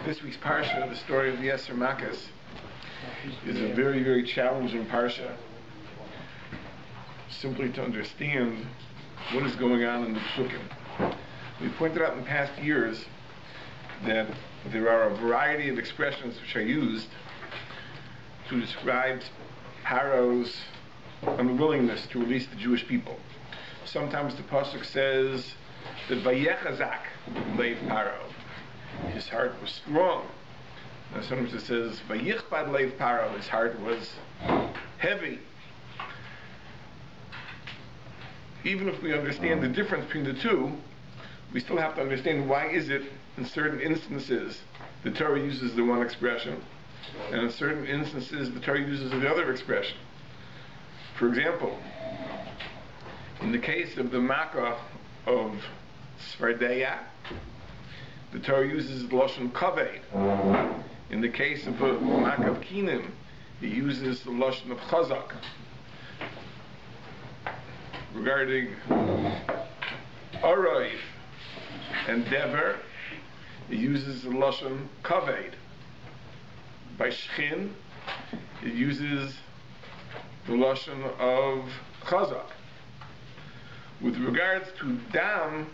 This week's parsha, the story of the Yesser Makkos, is a very, very challenging parsha. Simply to understand what is going on in the Psukim. We pointed out in past years that there are a variety of expressions which are used to describe Paro's unwillingness to release the Jewish people. Sometimes the pasuk says that Vayechazak leiv Paro, his heart was strong. Now sometimes it says Vayichbad leiv Paro, his heart was heavy. Even if we understand the difference between the two, we still have to understand why is it in certain instances the Torah uses the one expression, and in certain instances the Torah uses the other expression. For example, in the case of the Makkah of Svardeya, the Torah uses the Lashon Kaved. In the case of the Makkah of Kinim, it uses the Lashon of Chazak. Regarding Arayv and Dever, it uses the Lashon Kaved. By Shchin, it uses the Lashon of Chazak. With regards to Dam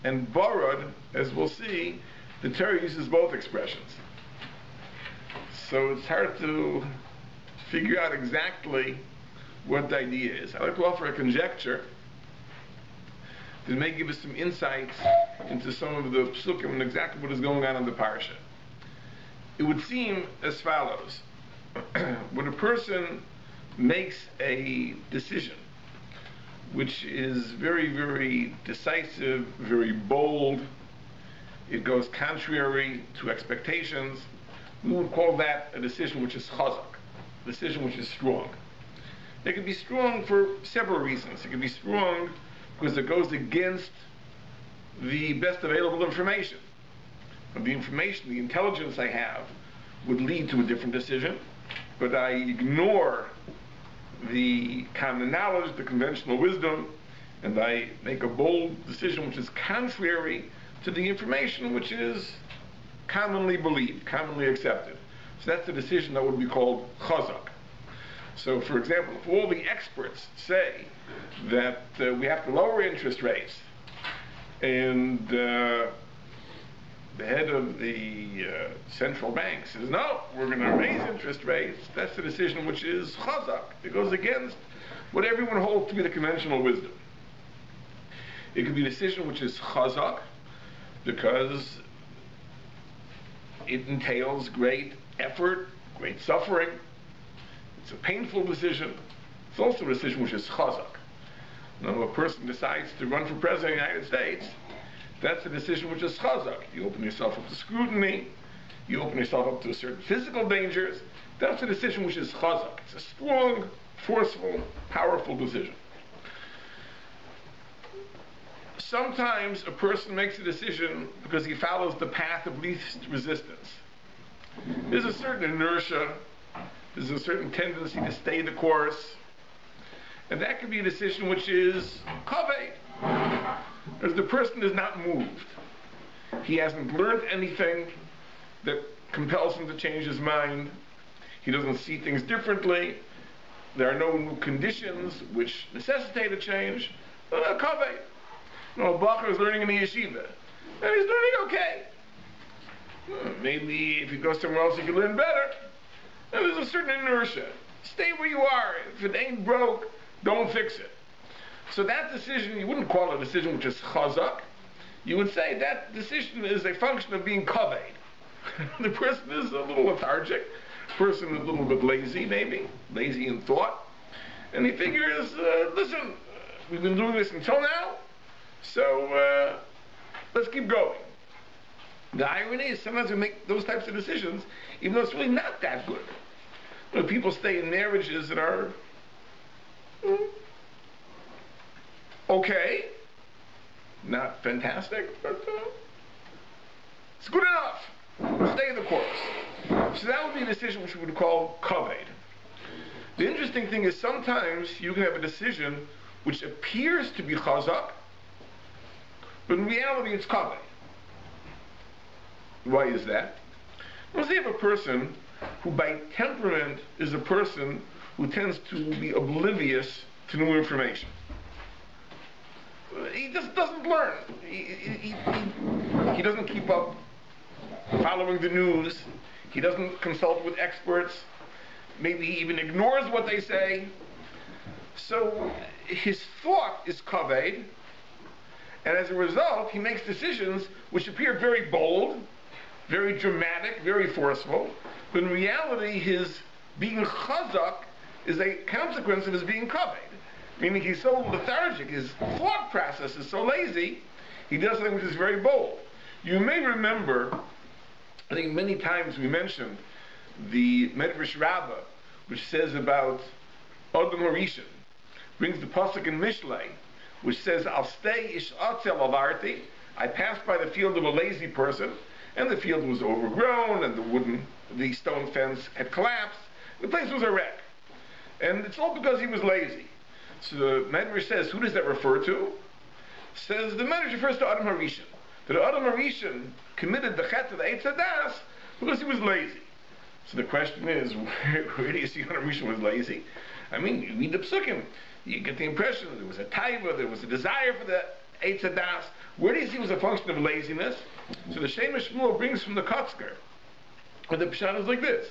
and Barad, as we'll see, the Torah uses both expressions. So it's hard to figure out exactly what the idea is. I'd like to offer a conjecture that may give us some insights into some of the psukim and exactly what is going on in the parsha. It would seem as follows. When a person makes a decision which is very, very decisive, very bold, it goes contrary to expectations, we would call that a decision which is chazak, a decision which is strong. It can be strong for several reasons. It can be strong because it goes against the best available information. The information, the intelligence I have would lead to a different decision, but I ignore the common knowledge, the conventional wisdom, and I make a bold decision which is contrary to the information which is commonly believed, commonly accepted. So that's the decision that would be called chazak. So, for example, if all the experts say that we have to lower interest rates, and the head of the central bank says, no, we're going to raise interest rates, that's the decision which is chazak. It goes against what everyone holds to be the conventional wisdom. It could be a decision which is chazak because it entails great effort, great suffering. It's a painful decision. It's also a decision which is chazak. Now, if a person decides to run for president of the United States, that's a decision which is chazak. You open yourself up to scrutiny, you open yourself up to certain physical dangers. That's a decision which is chazak. It's a strong, forceful, powerful decision. Sometimes a person makes a decision because he follows the path of least resistance. There's a certain inertia, there's a certain tendency to stay the course, and that could be a decision which is kaved, as the person is not moved. He hasn't learned anything that compels him to change his mind. He doesn't see things differently. There are no new conditions which necessitate a change. Kaved. A bacher is learning in the Yeshiva, and he's learning okay. Maybe if he goes somewhere else he can learn better. And there's a certain inertia. Stay where you are. If it ain't broke, don't fix it. So that decision, you wouldn't call it a decision which is chazak. You would say that decision is a function of being kaved. The person is a little lethargic. The person is a little bit lazy, maybe. Lazy in thought. And he figures, listen, we've been doing this until now, so let's keep going. The irony is sometimes we make those types of decisions even though it's really not that good. You know, people stay in marriages that are okay, not fantastic, but it's good enough. Stay the course. So that would be a decision which we would call kaved. The interesting thing is sometimes you can have a decision which appears to be chazak, but in reality it's kaved. Why is that? Let's say you have a person who by temperament is a person who tends to be oblivious to new information. He just doesn't learn. He doesn't keep up following the news. He doesn't consult with experts. Maybe he even ignores what they say. So his thought is kaved, and as a result, he makes decisions which appear very bold, very dramatic, very forceful, but in reality, his being chazak is a consequence of his being kaved. Meaning he's so lethargic, his thought process is so lazy, he does something which is very bold. You may remember, I think many times we mentioned the Medrash Rabbah, which says about Adam Harishon, brings the pasuk in Mishlei, which says, "I'll stay ish atzel avarti." I passed by the field of a lazy person, and the field was overgrown, and the stone fence had collapsed. The place was a wreck, and it's all because he was lazy. So the Medrash says, who does that refer to? Says the Medrash refers to Adam Harishon. That Adam Harishon committed the chet of the Eitz Hadas because he was lazy. So the question is, where do you see Adam Harishon was lazy? I mean, you read the psukim, you get the impression there was a taiva, there was a desire for the Eitz Hadas. Where do you see it was a function of laziness? So the Shemesh Shmuel brings from the Kotzker, and the pshat is like this,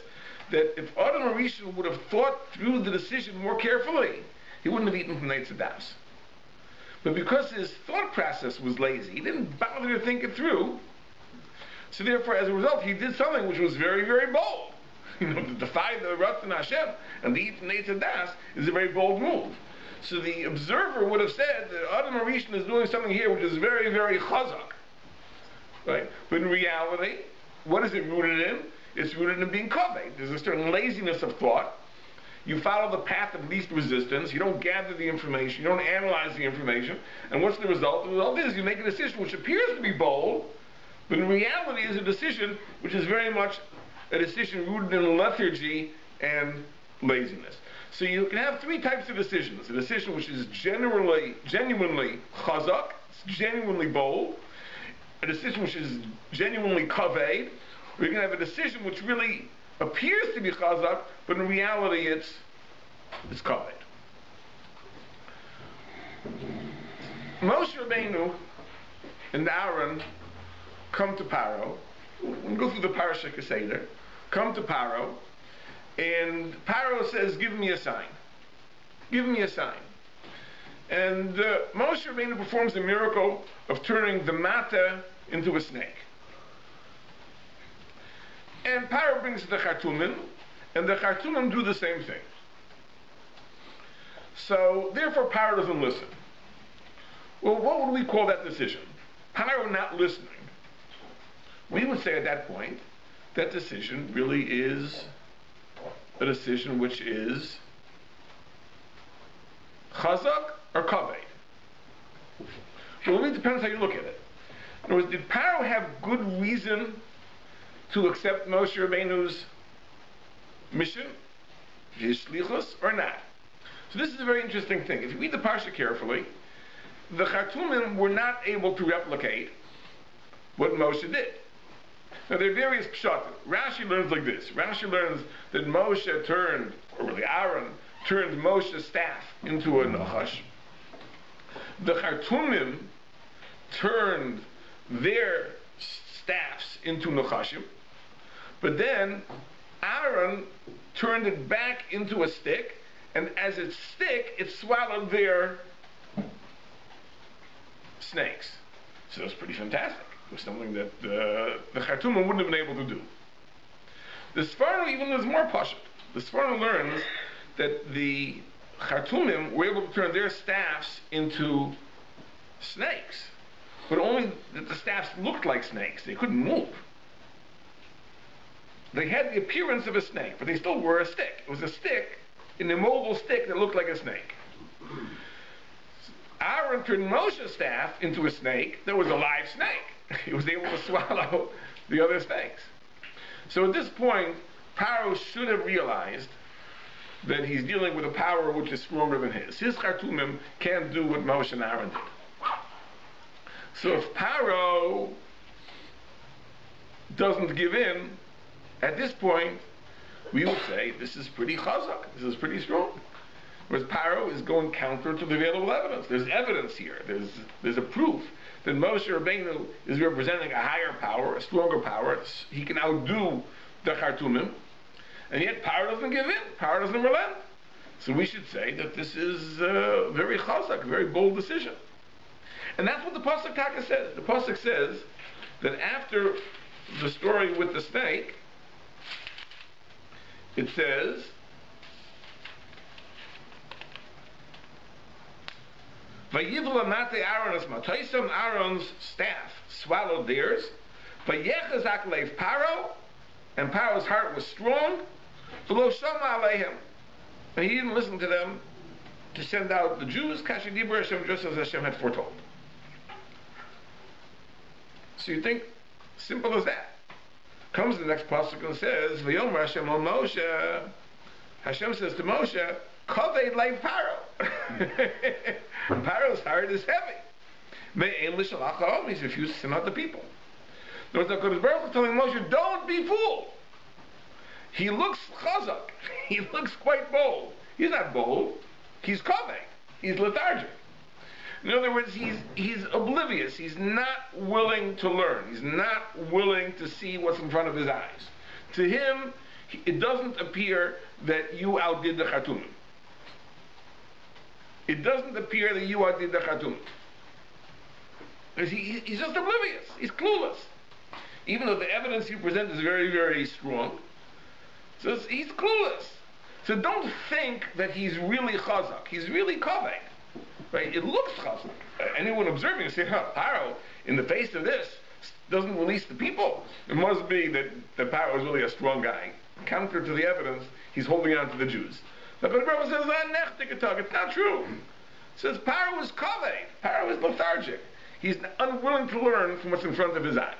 that if Adam Harishon would have thought through the decision more carefully, he wouldn't have eaten from the Eitz Hadas. But because his thought process was lazy, he didn't bother to think it through, so therefore, as a result, he did something which was very, very bold. To defy the Ratzon Hashem and to eat from the Eitz Hadas is a very bold move. So the observer would have said that Adam Harishon is doing something here which is very, very chazak. Right? But in reality, what is it rooted in? It's rooted in being kaved. There's a certain laziness of thought. You follow the path of least resistance. You don't gather the information. You don't analyze the information. And what's the result? The result is you make a decision which appears to be bold, but in reality is a decision which is very much a decision rooted in lethargy and laziness. So you can have three types of decisions. A decision which is genuinely chazak, it's genuinely bold. A decision which is genuinely kaved. Or you can have a decision which really appears to be chazak, but in reality it's kaved. Moshe Rabbeinu and Aaron come to Paro. We'll go through the parasha Keseder. Come to Paro, and Paro says, "Give me a sign. Give me a sign." And Moshe Rabbeinu performs the miracle of turning the mata into a snake. And Paro brings the Khartoumim, and the Khartoumim do the same thing. So, therefore, Paro doesn't listen. Well, what would we call that decision? Paro not listening. We would say at that point, that decision really is a decision which is chazak or kaved. Well, it depends how you look at it. In other words, did Paro have good reason to accept Moshe Rabbeinu's mission, his shlichus, or not? So this is a very interesting thing. If you read the parsha carefully, the Khartoumim were not able to replicate what Moshe did. Now there are various pshatim. Rashi learns like this. Rashi learns that Moshe turned, or really Aaron, turned Moshe's staff into a nachash. The Khartoumim turned their staffs into nachashim. But then Aaron turned it back into a stick, and as it stick, it swallowed their snakes. So it was pretty fantastic. It was something that the Khartoumim wouldn't have been able to do. The Sfarno even is more pashut. The Sfarno learns that the Khartoumim were able to turn their staffs into snakes, but only that the staffs looked like snakes. They couldn't move. They had the appearance of a snake, but they still were a stick. It was a stick, an immobile stick that looked like a snake. Aaron turned Moshe's staff into a snake that was a live snake. He was able to swallow the other snakes. So at this point, Paro should have realized that he's dealing with a power which is stronger than his. His Khartoumim can't do what Moshe and Aaron did. So if Paro doesn't give in, At this point, we would say this is pretty chazak, this is pretty strong. Whereas Paro is going counter to the available evidence. There's evidence here. There's a proof that Moshe Rabbeinu is representing a higher power, a stronger power. He can outdo the Khartoumim, and yet Paro doesn't give in. Paro doesn't relent. So we should say that this is very chazak, a very bold decision. And that's what the Pasuk Taka says. The Pasuk says that after the story with the snake, it says, Vayivla mate Aaron as Mataisim, Aaron's staff swallowed theirs. Vayechazak leiv Paro, and Paro's heart was strong. V'lo shama aleihem, and he didn't listen to them to send out the Jews. Kashi dibur Hashem, just as Hashem had foretold. So you think, simple as that. Comes the next pasuk and says, V'yomer Hashem al Moshe. Hashem says to Moshe, Kaved leiv Paro. Paro's heart is heavy. He's refused to send out the people. Notice that Kodesh Baruch Hu is telling Moshe, don't be fooled. He looks chazak. He looks quite bold. He's not bold. He's kaved. He's lethargic. In other words, he's oblivious. He's not willing to learn. He's not willing to see what's in front of his eyes. To him, it doesn't appear that you outdid the Khartoumim. It doesn't appear that you outdid the Khartoumim. He's just oblivious. He's clueless. Even though the evidence you present is very, very strong. So he's clueless. So don't think that he's really chazak. He's really kaved. Right? It looks chazak. Anyone observing will say, Paro, in the face of this, doesn't release the people. It must be that Paro is really a strong guy. Counter to the evidence, he's holding on to the Jews. But the Bible says, it's not true. It says Paro is kaved. Paro is lethargic. He's unwilling to learn from what's in front of his eyes.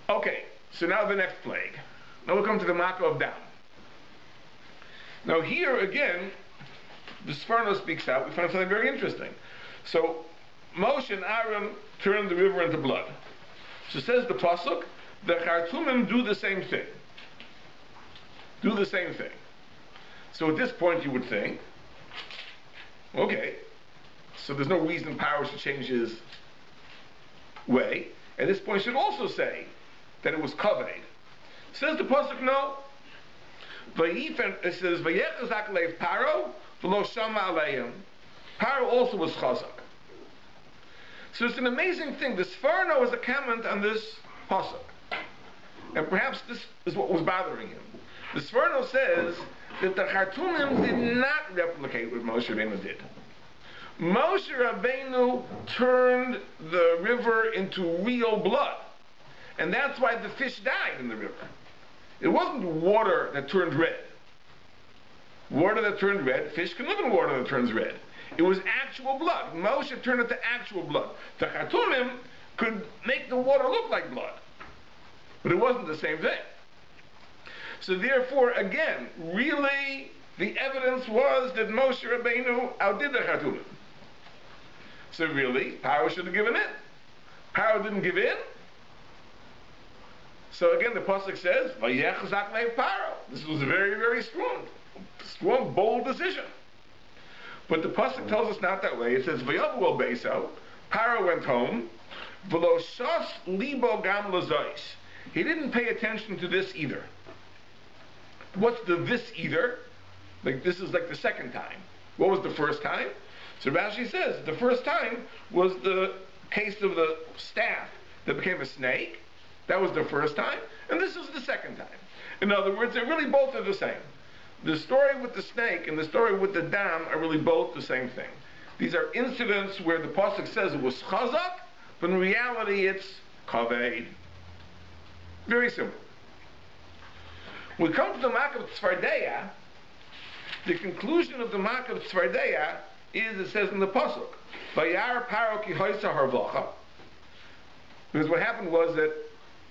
Okay, so now the next plague. Now we'll come to the Makkah of Dam. Now here again, the Sforno speaks out. We find something very interesting. So Moshe and Aaron turned the river into blood. So says the Pasuk, the Khartoumim do the same thing. Do the same thing. So at this point you would think, okay, so there's no reason Paro should change his way. At this point should also say that it was kaved. Says the pasuk, no. It says Vayechazak leiv Paro v'lo shama aleihim. Paro also was chazak. So it's an amazing thing. The Sforno is a comment on this pasuk, and perhaps this is what was bothering him. The Sforno says that the Khartoumim did not replicate what Moshe Rabbeinu did. Moshe Rabbeinu turned the river into real blood. And that's why the fish died in the river. It wasn't water that turned red. Water that turned red, fish can live in water that turns red. It was actual blood. Moshe turned it to actual blood. The Khartoumim could make the water look like blood. But it wasn't the same thing. So therefore, again, really, the evidence was that Moshe Rabbeinu outdid the Khartoumim. So really, Paro should have given in. Paro didn't give in. So again, the pasuk says, "Vayechazak leiv Paro." This was a very, very strong, bold decision. But the pasuk tells us not that way. It says, "Vayavu al beiso." Paro went home. V'lo shas libo gam lazois. He didn't pay attention to this either. What's the this either? Like this is like the second time. What was the first time? So Rashi says the first time was the case of the staff that became a snake. That was the first time, and this is the second time. In other words, they're really both are the same. The story with the snake and the story with the dam are really both the same thing. These are incidents where the pasuk says it was chazak, but in reality it's kaved. Very simple. When we come to the Makkah of Tzvardeya, the conclusion of the Makkah of Tzvardeya is, it says in the pasuk, "Vayar Paro ki hoisa harvacha." Because what happened was that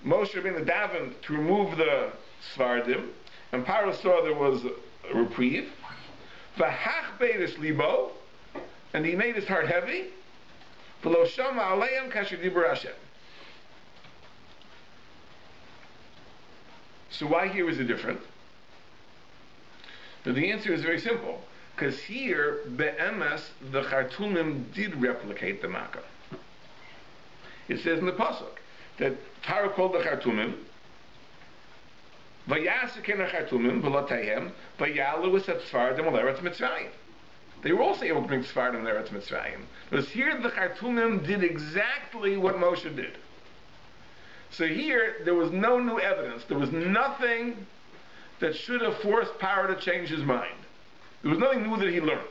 Moshe Rabbeinu davened to remove the Svardim, and Paro saw there was a reprieve. V'hach beiris libo, and he made his heart heavy. V'lo shama aleim kasher dibur Hashem. So why here is it different? Now the answer is very simple. Because here, be'emes, the Chartumim did replicate the Makkah. It says in the Pasuk that Torah called the Chartumim, Vayasikin Chartumim, B'latayhem, Vayalu es et Sfardim al-Eretz Mitzrayim. They were also able to bring Sfardim and Eretz Mitzrayim. Because here the Chartumim did exactly what Moshe did. So here, there was no new evidence. There was nothing that should have forced Paro to change his mind. There was nothing new that he learned.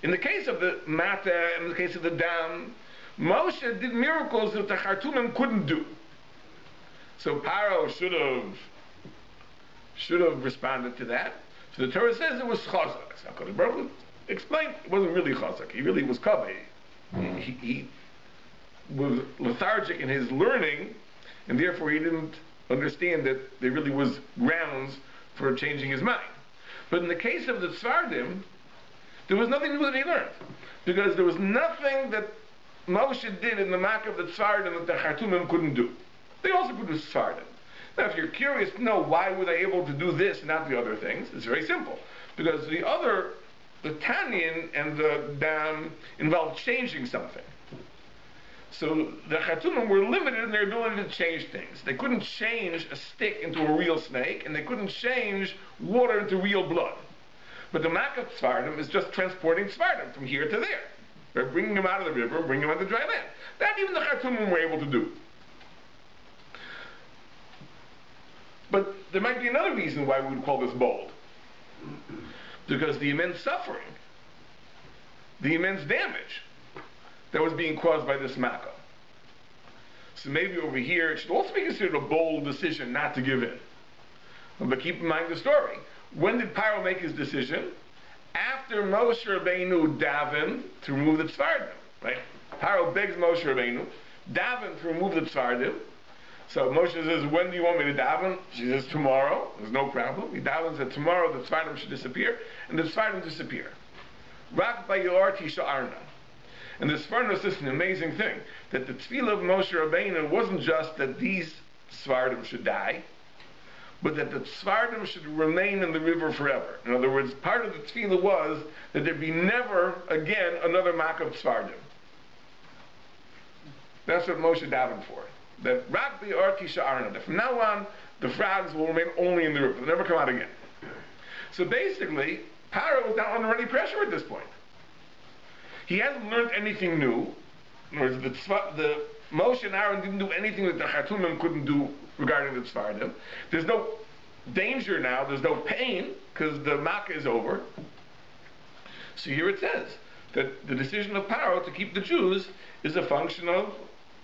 In the case of the Mata, in the case of the Dam, Moshe did miracles that the Chartumim couldn't do. So Paro should have responded to that. So the Torah says it was chazak. So HaKadosh Baruch Hu explained it wasn't really chazak. He really was kaveh. He was lethargic in his learning, and therefore he didn't understand that there really was grounds for changing his mind. But in the case of the Tzfardim, there was nothing new that he learned. Because there was nothing that Moshe did in the Makkah of the Tzfardim that the Chartumim couldn't do. They also produced Tzfardim. Now if you're curious to know why were they able to do this and not the other things, it's very simple. Because the Tanyan and the Dam involved changing something. So the Chartumim were limited in their ability to change things. They couldn't change a stick into a real snake, and they couldn't change water into real blood. But the Makkah Tzfardim is just transporting Tzfardim from here to there. They're bringing them out of the river, bringing them on the dry land. That even the Chartumim were able to do. But there might be another reason why we would call this bold. Because the immense suffering, the immense damage that was being caused by this Makkah. So maybe over here it should also be considered a bold decision not to give in. But keep in mind the story. When did Paro make his decision? After Moshe Rabbeinu davened to remove the Tzfardim. Right? Paro begs Moshe Rabbeinu, daven to remove the Tzfardim. So Moshe says, when do you want me to daven? She says, tomorrow. There's no problem. He davens that tomorrow the Tzfardim should disappear, and the Tzfardim disappear. Rak Bayor Tisha Arna. And this furnace is an amazing thing, that the tefillah of Moshe Rabbeinu wasn't just that these Tzfardim should die, but that the Tzfardim should remain in the river forever. In other words, part of the tefillah was that there be never again another Makkah of Tzfardim. That's what Moshe davened for. That Rak Bi'or Tisha Arna, that from now on, the frogs will remain only in the river. They'll never come out again. So basically, Paro was not under any pressure at this point. He hasn't learned anything new. In other words, the Moshe and Aaron didn't do anything that the Chartumim couldn't do regarding the Tzfardim. There's no danger now, there's no pain, because the Makkah is over. So here it says that the decision of Paro to keep the Jews is a function of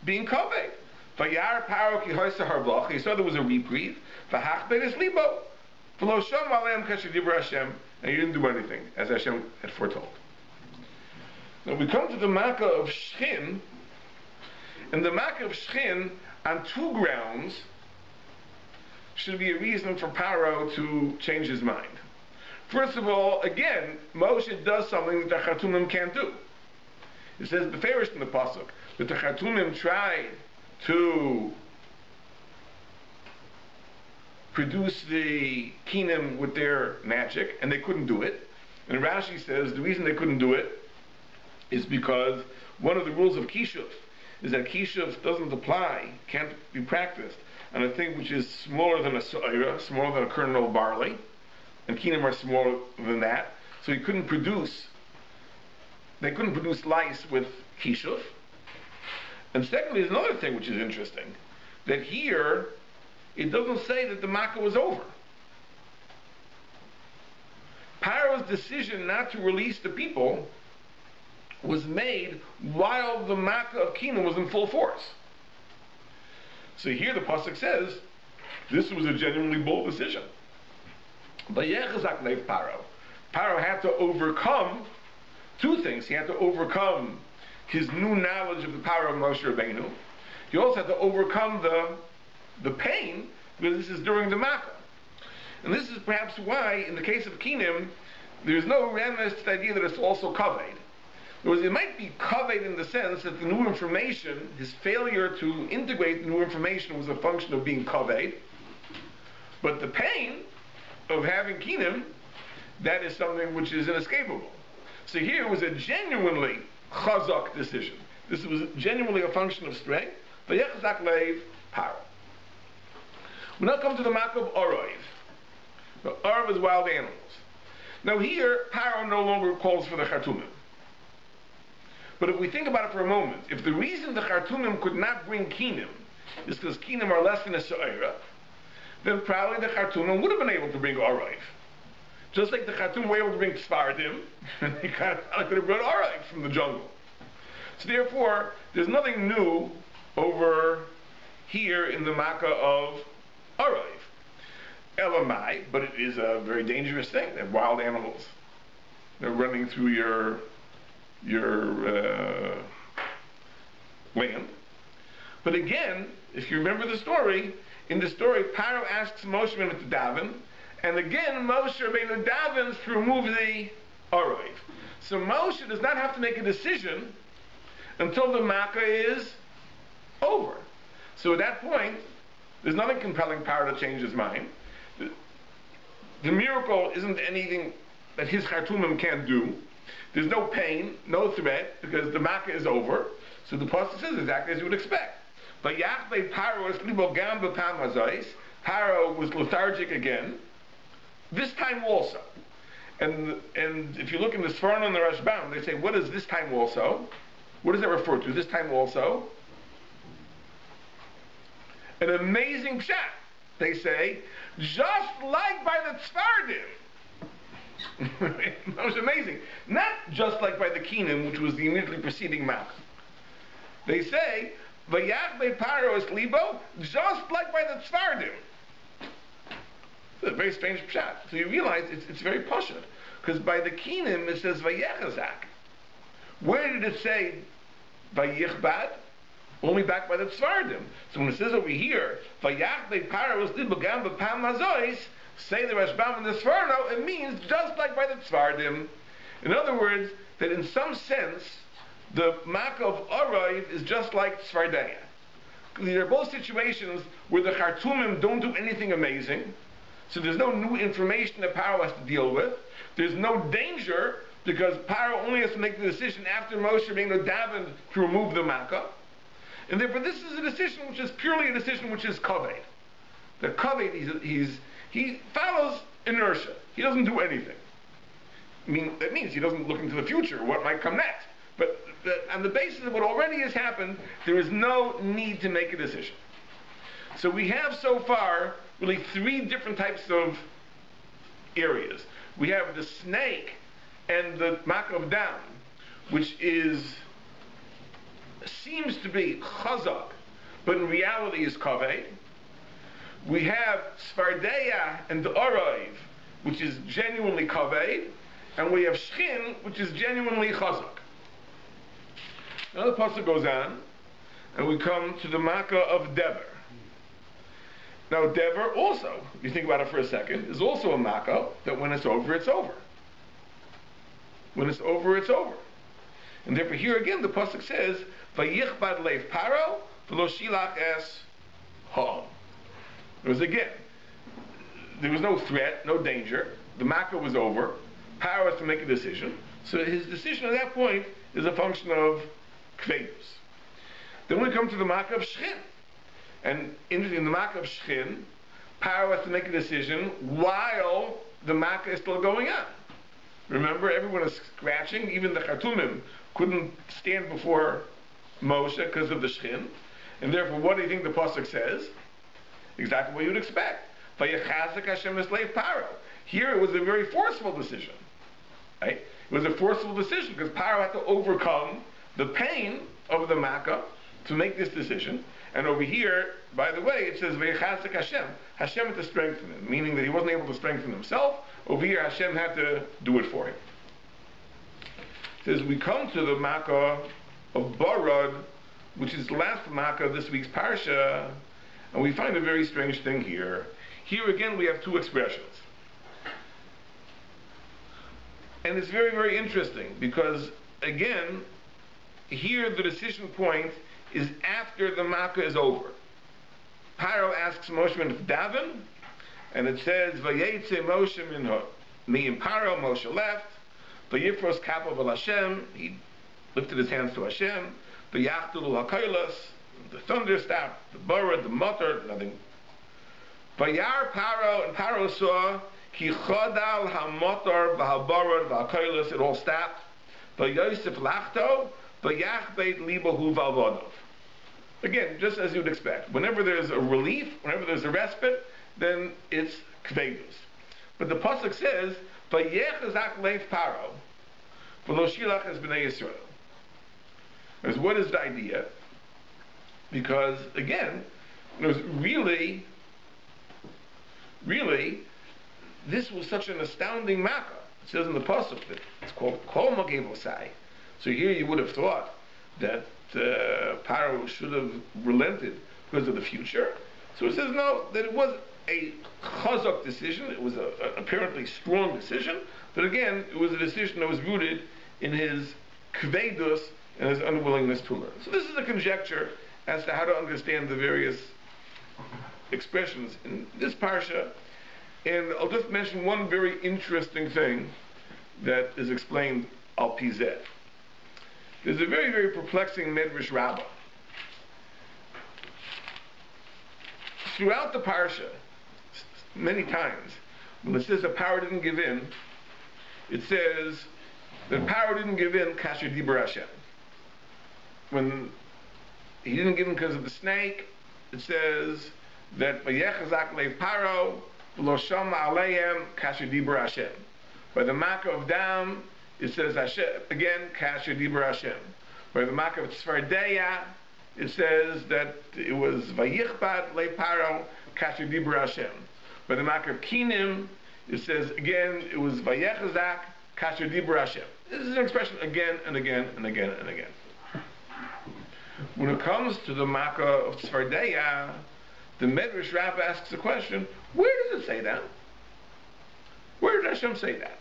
being kaveh. Vayar Paro ki hoysa harblach. He saw there was a reprieve. V'hach beis libo. V'lo shom aleim kasher dibra Hashem. And he didn't do anything, as Hashem had foretold. Now we come to the Makkah of Shechin, and the Makkah of Shechin, on two grounds, should be a reason for Paro to change his mind. First of all, again, Moshe does something that the Chartumim can't do. It says the Farish in the Pasuk, that the Chartumim tried to produce the Kinim with their magic, and they couldn't do it. And Rashi says the reason they couldn't do it is because one of the rules of Kishuv is that Kishuv doesn't apply, can't be practiced on a thing which is smaller than a so'ira, smaller than a kernel of barley, and Kinim are smaller than that, so they couldn't produce lice with Kishuv. And secondly, there's another thing which is interesting, that here, it doesn't say that the Makkah was over. Paro's decision not to release the people was made while the Makkah of Canaan was in full force. So here the pasuk says, this was a genuinely bold decision. Paro had to overcome two things. He had to overcome his new knowledge of the power of Moshe Rabbeinu. He also had to overcome the pain, because this is during the Makkah. And this is perhaps why, in the case of Kinim, there's no remnants to the idea that it's also kaved. It might be kaved in the sense that the new information, his failure to integrate the new information was a function of being kaved. But the pain of having kinim, that is something which is inescapable. So here was a genuinely chazak decision. This was genuinely a function of strength. Vayechazak leiv paro. We now come to the mak of Orov. The Orov is wild animals. Now here, Paro no longer calls for the Chartumim. But if we think about it for a moment, if the reason the Chartumim could not bring Kinim is because Kinim are less than a Sa'ira, then probably the Chartumim would have been able to bring Orov. Just like the Chartumim were able to bring Sfardim, they could have brought Orov from the jungle. So therefore, there's nothing new over here in the Makkah of Orov. Elamai, but it is a very dangerous thing. They're wild animals. They're running through your land. But again, if you remember the story, in the story, Paro asks Moshe Rabbeinu to daven, and again Moshe Rabbeinu davens to remove the Orov. So Moshe does not have to make a decision until the Makkah is over. So at that point, there's nothing compelling Paro to change his mind. The miracle isn't anything that his Chartumim can't do. There's no pain, no threat, because the Makkah is over. So the pasuk says exactly as you would expect. But Yachbei Paro is libo gam b'pam hazos. Paro was lethargic again. This time also. And if you look in the Sforno and the Rashbam, they say, what is this time also? What does that refer to? This time also? An amazing pshat. They say, just like by the Tzfardim. That was amazing. Not just like by the Kinim, which was the immediately preceding Makkah. They say, Vayach be Paro es libo, just like by the Tzfardim. It's a very strange pshat. So you realize it's very pashut. Because by the Kinim it says Vayechazak. Where did it say Vayichbad? Only back by the Tzfardim. So when it says over here, Vayach be Paro es libo gam b'pam hazois, say the Rashbam and the Sforno, it means just like by the Tzfardim. In other words, that in some sense, the Makkah of Orov is just like Tzfardeya. These are both situations where the Chartumim don't do anything amazing, so there's no new information that Paro has to deal with. There's no danger, because Paro only has to make the decision after Moshe being davened to remove the Makkah. And therefore this is a decision which is purely a decision which is kaved. The kaved, he follows inertia. He doesn't do anything. I mean, that means he doesn't look into the future, what might come next. But on the basis of what already has happened, there is no need to make a decision. So we have so far really three different types of areas. We have the snake and the Makkah of Dam, which seems to be chazak, but in reality is kaveh. We have Sfardeya and the Orov, which is genuinely kaveh, and we have Shchin, which is genuinely chazak. Now the pasuk goes on, and we come to the Makkah of Dever. Now Dever also, if you think about it for a second, is also a Makkah that when it's over, it's over. When it's over, it's over. And therefore here again the pasuk says, Vayichbad leiv Paro, v'lo shilach es ha'am. It was again, there was no threat, no danger. The Makkah was over. Paro has to make a decision. So his decision at that point is a function of kvedus. Then we come to the Makkah of Shchin. And in the Makkah of Shchin, Paro has to make a decision while the Makkah is still going on. Remember, everyone is scratching. Even the Chartumim couldn't stand before Moshe because of the Shchin. And therefore, what do you think the pasuk says? Exactly what you would expect. Vayechazek Hashem es leiv Paro. Here it was a very forceful decision. Right? It was a forceful decision because Paro had to overcome the pain of the Makkah to make this decision. And over here, by the way, it says Vayechazek Hashem. Hashem had to strengthen him, meaning that he wasn't able to strengthen himself. Over here, Hashem had to do it for him. It says we come to the Makkah of Barad, which is the last Makkah of this week's Parsha. And we find a very strange thing here. Here again we have two expressions. And it's very, very interesting because, again, here the decision point is after the Makkah is over. Paro asks Moshe Rabbeinu to daven, and it says, Vayetze Moshe minho. Me and Paro, Moshe left. Vayifros kapo vel Hashem. He lifted his hands to Hashem. Vayachtul hakaylas. The thunder stopped. The borod, the mutter, nothing. Vayar Paro, and Paro saw ki chodal hamotor v'haborod v'hakaylas. It all stopped. Vayosef lachto. Vayachbeit libohu valvodov. Again, just as you would expect. Whenever there's a relief, whenever there's a respite, then it's kvedus. But the pasuk says, "Vayechazak leif paro, v'lo shilach es bnei Yisrael." As what is the idea? Because again, it was really, this was such an astounding makkah. It says in the pasuk that it's called kol magevosai. So here you would have thought that Paro should have relented because of the future. So it says no, that it was a chazak decision. It was an apparently strong decision, but again, it was a decision that was rooted in his kvedus and his unwillingness to learn. So this is a conjecture as to how to understand the various expressions in this parsha, and I'll just mention one very interesting thing that is explained al pizet. There's a very, very perplexing Medrash Rabbah. Throughout the parsha, many times, when it says that Paro didn't give in, it says that Paro didn't give in kasher dibur Hashem. When he didn't give in because of the snake, it says that vayechazak leiv Paro v'lo shama aleim kasher dibur Hashem. By the makkah of dam, it says Hashem, again, kasher dibur Hashem. By the makkah of tzvardeya, it says that it was vayichbad leiv Paro kasher dibur Hashem. By the makkah of kinim, it says again, it was vayechazak kasher dibur Hashem. This is an expression again and again and again and again. When it comes to the makkah of tzvardeya, the Medrash Rabbah asks the question, where does it say that? Where did Hashem say that?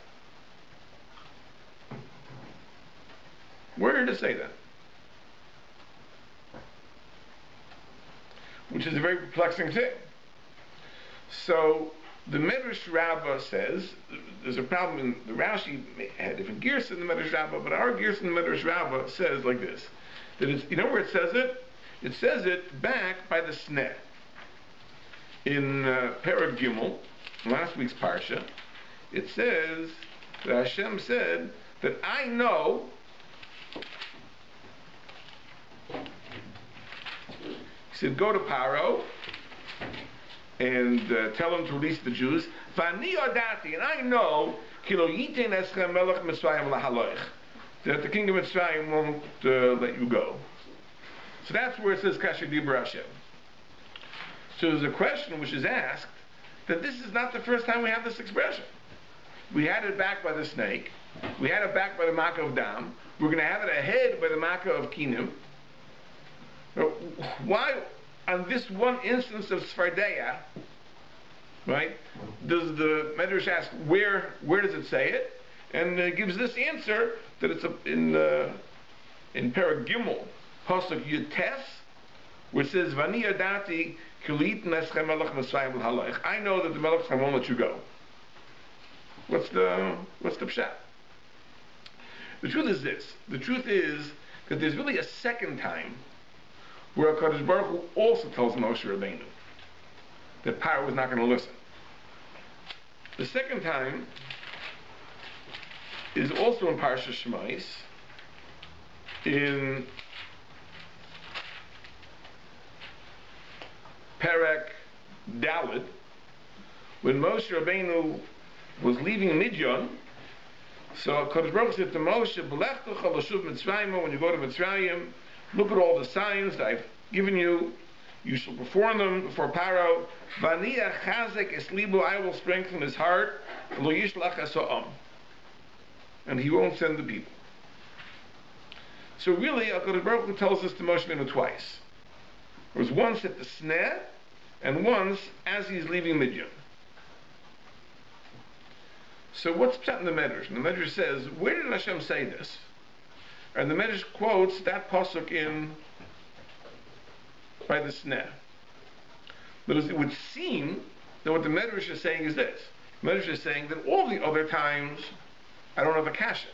Where did it say that? Which is a very perplexing thing. So the Medrash Rabbah says there's a problem in the Rashi had different gears in the Medrash Rabbah, but our gears in the Medrash Rabbah says like this: that it's, you know where it says it? It says it back by the sneh in Perek Gimel, last week's parsha. It says that Hashem said that I know. He said, go to Paro and tell him to release the Jews. Vani odati, and I know that the king of Mitzrayim won't let you go. So that's where it says kasher dibur Hashem. So there's a question which is asked that this is not the first time we have this expression. We had it back by the snake. We had it back by the makkah of dam. We're going to have it ahead by the makkah of kinim. Why, on this one instance of Sfardeya, right, does the Medrash ask, where does it say it? And it gives this answer, that it's in Perek Gimel, Pasuk Yutes, which says, Vani yadati kilit neschem melech Mitzrayim l'haloich. I know that the Melech won't let you go. What's the pshat? The truth is this. The truth is that there's really a second time where HaKadosh Baruch Hu also tells Moshe Rabbeinu that Paro was not going to listen. The second time is also in Parshas Shemais, in Perek Daled, when Moshe Rabbeinu was leaving Midian. So HaKadosh Baruch Hu said to Moshe, "B'lechtecha l'shuv Mitzrayim, when you go to Mitzrayim, look at all the signs that I've given you. You shall perform them before Paro. Vani achazek es libo, I will strengthen his heart. Lo yishlach es ha'am, and he won't send the people." So really, HaKadosh Baruch Hu tells us to Moshe Rabbeinu twice. There was once at the sneh, and once as he's leaving Midian. So what's pshat in the Medrash? And the Medrash says, where did Hashem say this? And the Medrash quotes that pasuk in by the sneh. But it would seem Now what the Medrash is saying is this. The Medrash is saying that all the other times, I don't have a kasha.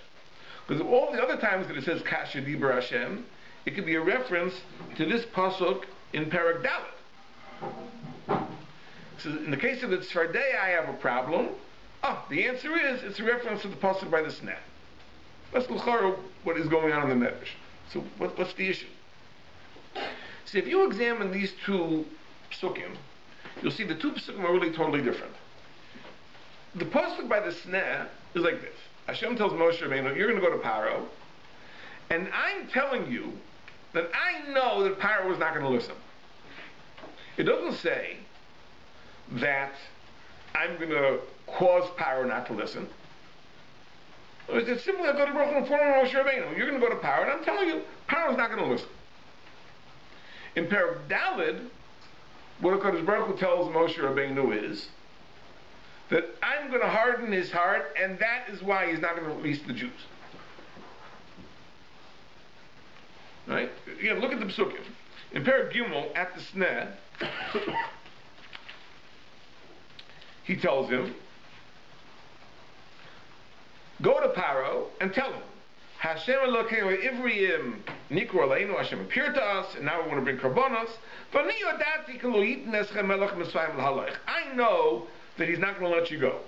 Because all the other times that it says kasha dibur Hashem, it could be a reference to this pasuk in Perek Dalet. So in the case of the Tzfardei, I have a problem. The answer is, it's a reference to the pasuk by the sneh. That's l'chara what is going on in the Medrash. So what's the issue? So if you examine these two psukim, you'll see the two psukim are really totally different. The pasuk by the sneh is like this. Hashem tells Moshe Rabbeinu, you're going to go to Paro, and I'm telling you that I know that Paro was not going to listen. It doesn't say that I'm going to cause Paro not to listen. It's simply I go to Baruch Hu Moshe Rabbeinu. You're going to go to Paro, and I'm telling you, Paro is not going to listen. In Perek Dalet, what HaKadosh Baruch Hu tells Moshe Rabbeinu is that I'm going to harden his heart, and that is why he's not going to release the Jews. Right? Again, look at the psukim. In Perek Gimel, at the sneh, he tells him, go to Paro and tell him, Hashem Elokeinu Ivriim Nikru Aleinu, Hashem appeared to us, and now we want to bring karbonos. I know that he's not going to let you go.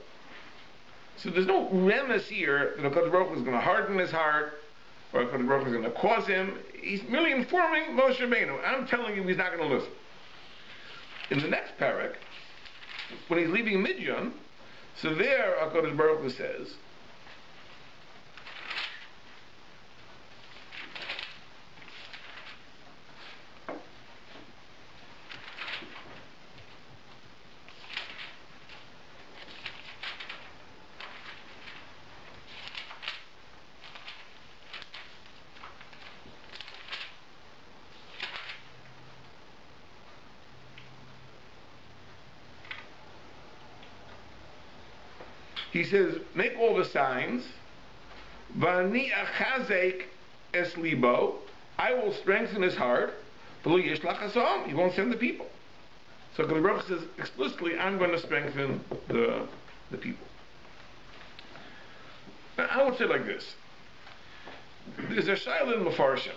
So there's no remes here that HaKadosh Baruch Hu is going to harden his heart, or HaKadosh Baruch Hu is going to cause him. He's merely informing Moshe Rabbeinu. I'm telling you he's not going to listen. In the next parak, when he's leaving Midian, so there HaKadosh Baruch Hu says, he says, make all the signs. Vani achazek es libo. I will strengthen his heart. He won't send the people. So the Baruch says explicitly, I'm going to strengthen the people. Now, I would say like this. There's a shaila in Mefarshim.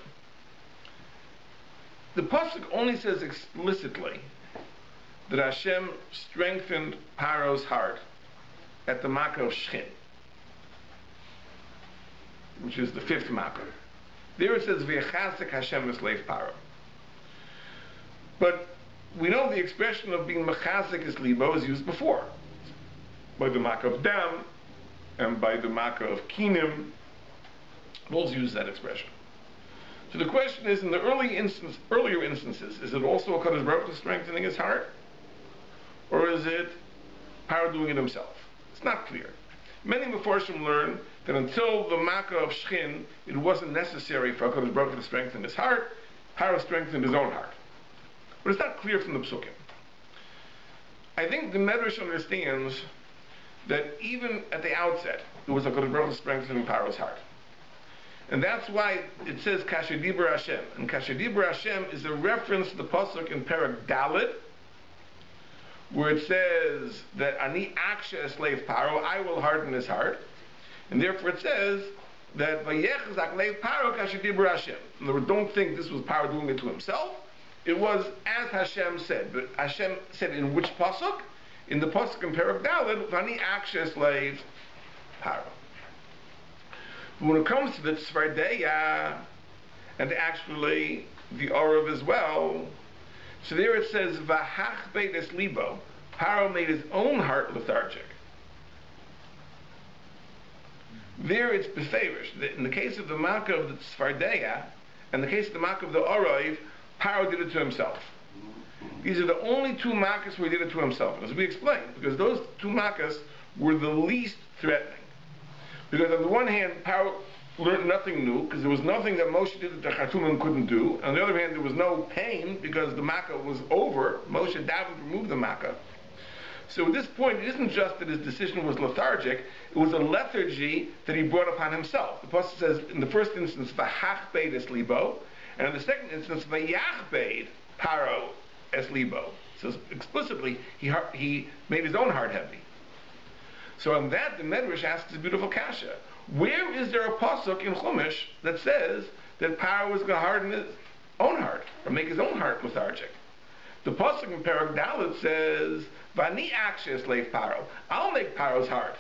The pasuk only says explicitly that Hashem strengthened Paro's heart at the Makkah of Shechin, which is the fifth Makkah. There it says, V'yachazek Hashem esleif Paro. But we know the expression of being Mechazek es libo is used before, by the Makkah of Dam, and by the Makkah of Kinim. Both use that expression. So the question is, in the earlier instances, is it also HaKadosh Baruch Hu strengthening his heart? Or is it Paro doing it himself? It's not clear. Many Mefarshim learn that until the Makkah of Shechin, it wasn't necessary for HaKadosh Baruch Hu to strengthen his heart. Paro strengthened his own heart. But it's not clear from the Psukim. I think the Medrash understands that even at the outset, it was HaKadosh Baruch Hu strengthening Paro's heart. And that's why it says Kasher Dibur Hashem. And Kasher Dibur Hashem is a reference to the pasuk in Perek Dalet, where it says that Ani Aksha Esleif Paro, I will harden his heart. And therefore it says that Vayechzak Leif Paro Kasher Dibur Hashem. In other words, don't think this was Paro doing it to himself. It was as Hashem said. But Hashem said in which pasuk? In the pasuk in Perek Dalet, Vani Aksha Esleif Paro. But when it comes to the Tzvardeya, and actually the Orav as well, so there it says, Vahach beides libo, Paro made his own heart lethargic. There it's beferish. In the case of the Makkah of the Tzvardeya, and the case of the Makkah of the Orav, Paro did it to himself. These are the only two Makkahs where he did it to himself. As we explained, because those two Makkahs were the least threatening. Because on the one hand, Paro learned nothing new, because there was nothing that Moshe did that the Khartoumim couldn't do. On the other hand, there was no pain, because the Makkah was over. Moshe davened to remove the Makkah. So at this point, it isn't just that his decision was lethargic, it was a lethargy that he brought upon himself. The Pasuk says, in the first instance, V'hach beid es libo, and in the second instance, V'yach beid Paro es libo. So explicitly, he made his own heart heavy. So on that, the Medrash asks a beautiful kasha. Where is there a pasuk in Chumash that says that Paro was going to harden his own heart, or make his own heart lethargic? The pasuk in Perek Dalet says, "Vani akshes leif Paro." I'll make Paro's heart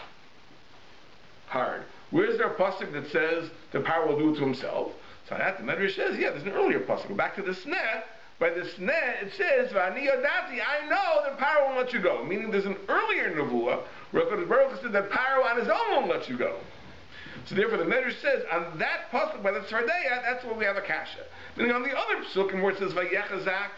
hard. Where is there a pasuk that says that Paro will do it to himself? So on that, the Medrash says, yeah, there's an earlier pasuk. Go back to the sneh. By the sneh, it says, "Vani yodati." I know that Paro won't let you go. Meaning, there's an earlier nevuah where HaKadosh Baruch Hu said that Paro on his own won't let you go. So therefore, the Medrash says on that pasuk by the Tzvardeya, that's where we have a kasha. Meaning on the other pasukim where it says Vayechazak,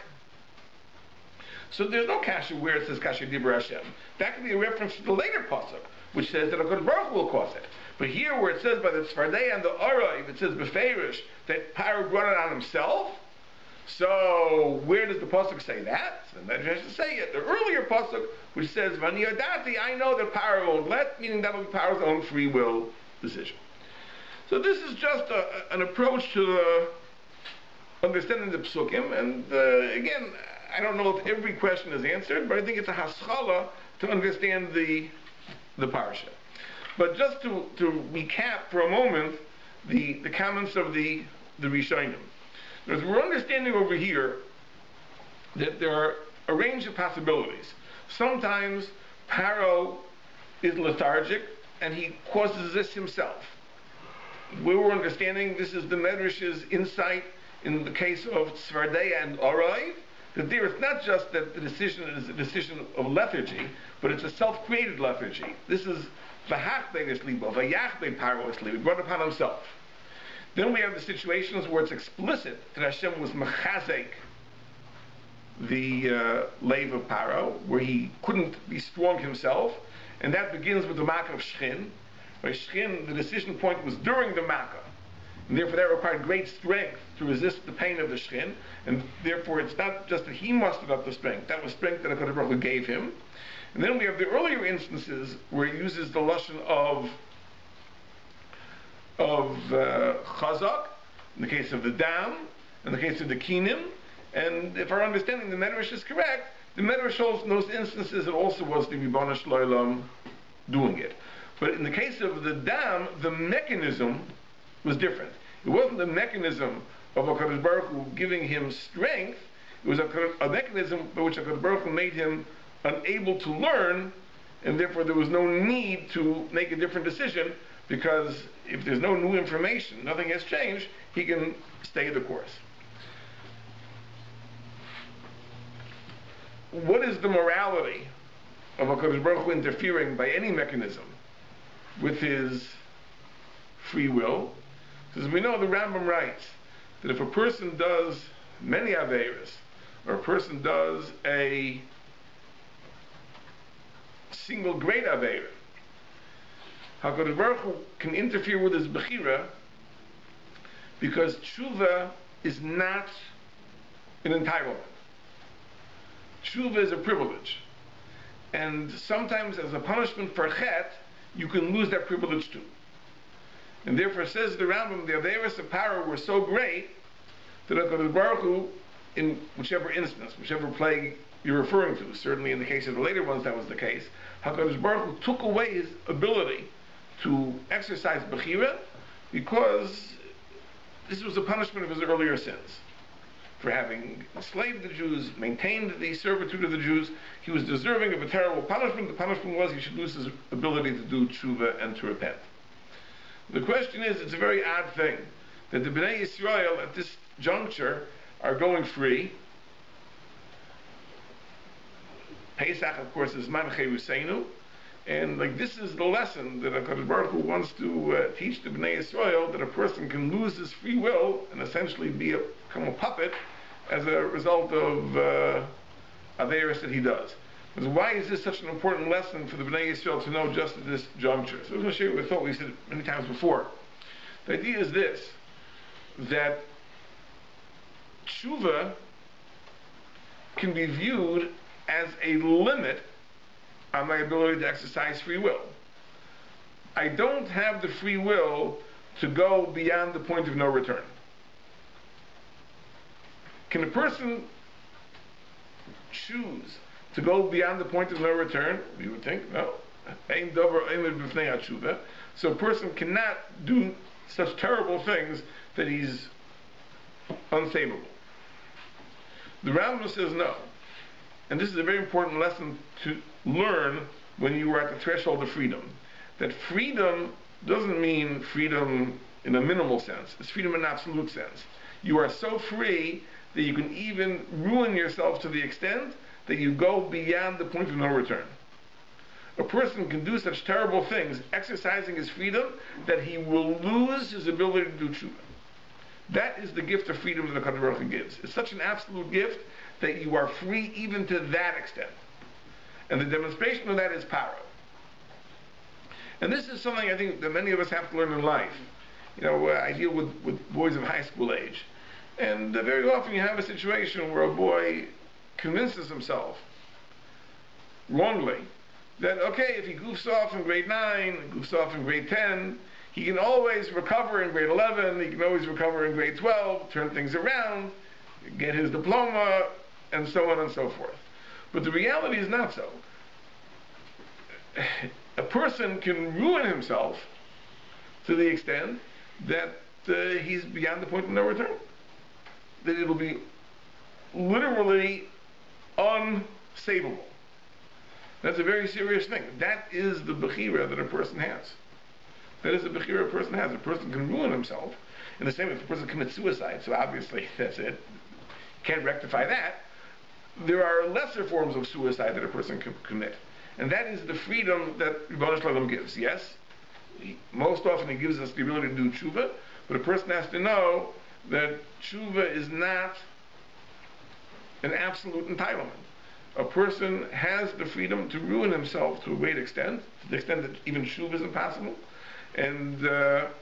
so there's no kasha where it says kasha dibur Hashem. That could be a reference to the later pasuk, which says that HaKadosh Baruch Hu will cause it. But here, where it says by the Tzvardeya and the Arayv, it says beferish that Paro brought it on himself. So where does the pasuk say that? So the Medrash has to say it. The earlier pasuk, which says "Vani yodati," I know that Paro won't let, meaning that will be Paro's own free will decision. So this is just an approach to understanding the psukim, and again, I don't know if every question is answered, but I think it's a haschala to understand the parsha. But just to recap for a moment the comments of the Rishonim. As we're understanding over here that there are a range of possibilities. Sometimes Paro is lethargic and he causes this himself. We were understanding this is the Medrash's insight in the case of Tzvardeya and Arayv, that there is not just that the decision is a decision of lethargy, but it's a self-created lethargy. This is V'hachbein eslibo, V'yachbein Paro eslibo, he brought upon himself. Then we have the situations where it's explicit that Hashem was mechazek the lave of Paro, where he couldn't be strong himself, and that begins with the makkah of Shchin. By Shchin, the decision point was during the makkah, and therefore that required great strength to resist the pain of the Shchin, and therefore it's not just that he mustered up the strength, that was strength that HaKadosh Baruch Hu gave him. And then we have the earlier instances where he uses the lashon of chazak, in the case of the dam, in the case of the kinim, and if our understanding the Medrash is correct, the Medrash shows in those instances it also was the Ribbon Shloim doing it. But in the case of the dam, the mechanism was different. It wasn't the mechanism of HaKadosh Baruch Hu giving him strength, it was a mechanism by which HaKadosh Baruch Hu made him unable to learn, and therefore there was no need to make a different decision, because if there's no new information, nothing has changed, he can stay the course. What is the morality of HaKadosh Baruch Hu interfering by any mechanism with his free will? Because we know the Rambam writes that if a person does many Averas, or a person does a single great Aveira, HaKadosh Baruch Hu can interfere with his Bechira, because tshuva is not an entitlement. Tshuva is a privilege. And sometimes as a punishment for chet, you can lose that privilege too. And therefore says the Rambam, the Averas of Paro were so great that HaKadosh Baruch Hu, in whichever instance, whichever plague you're referring to, certainly in the case of the later ones that was the case, HaKadosh Baruch Hu took away his ability to exercise Bechira, because this was a punishment of his earlier sins. For having enslaved the Jews, maintained the servitude of the Jews, he was deserving of a terrible punishment. The punishment was he should lose his ability to do tshuva and to repent. The question is, it's a very odd thing that the Bnei Yisrael at this juncture are going free. Pesach, of course, is Man Cheruseinu, and like this is the lesson that HaKadosh Baruch Hu wants to teach the Bnei Yisrael, that a person can lose his free will and essentially become a puppet as a result of Averis that he does. Because why is this such an important lesson for the Bnei Yisrael to know just at this juncture? So I'm going to show you what I thought we said many times before. The idea is this, that tshuva can be viewed as a limit on my ability to exercise free will. I don't have the free will to go beyond the point of no return. Can a person choose to go beyond the point of no return, we would think, no. So a person cannot do such terrible things that he's unsavable. The Rambam says no. And this is a very important lesson to learn when you are at the threshold of freedom. That freedom doesn't mean freedom in a minimal sense. It's freedom in an absolute sense. You are so free that you can even ruin yourself to the extent that you go beyond the point of no return. A person can do such terrible things, exercising his freedom, that he will lose his ability to do tshuva. That is the gift of freedom that the Kadosh Baruch Hu gives. It's such an absolute gift that you are free even to that extent. And the demonstration of that is power. And this is something I think that many of us have to learn in life. You know, I deal with boys of high school age. And very often you have a situation where a boy convinces himself, wrongly, that, okay, if he goofs off in grade 9, goofs off in grade 10, he can always recover in grade 11, he can always recover in grade 12, turn things around, get his diploma, and so on and so forth. But the reality is not so. A person can ruin himself to the extent that he's beyond the point of no return. That it'll be literally unsavable. That's a very serious thing. That is the bechira that a person has. That is the bechira a person has. A person can ruin himself. In the same way, if a person commits suicide, so obviously that's it. Can't rectify that. There are lesser forms of suicide that a person can commit. And that is the freedom that Rebbeinu Shalom gives. Yes, most often he gives us the ability to do tshuva, but a person has to know that tshuva is not an absolute entitlement. A person has the freedom to ruin himself to a great extent, to the extent that even tshuva is impossible. And that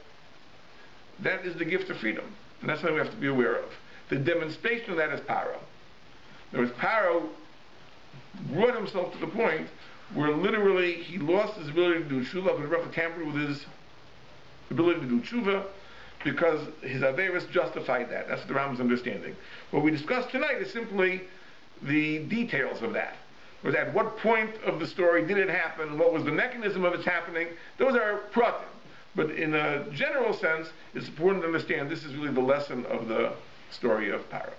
is the gift of freedom. And that's something we have to be aware of. The demonstration of that is Paro. In other words, Paro brought himself to the point where literally he lost his ability to do tshuva, but Rebbe tampered with his ability to do tshuva because his averis justified that. That's the Rambam's understanding. What we discussed tonight is simply the details of that. Was at what point of the story did it happen? What was the mechanism of its happening? Those are pratim. But in a general sense, it's important to understand this is really the lesson of the story of Paro.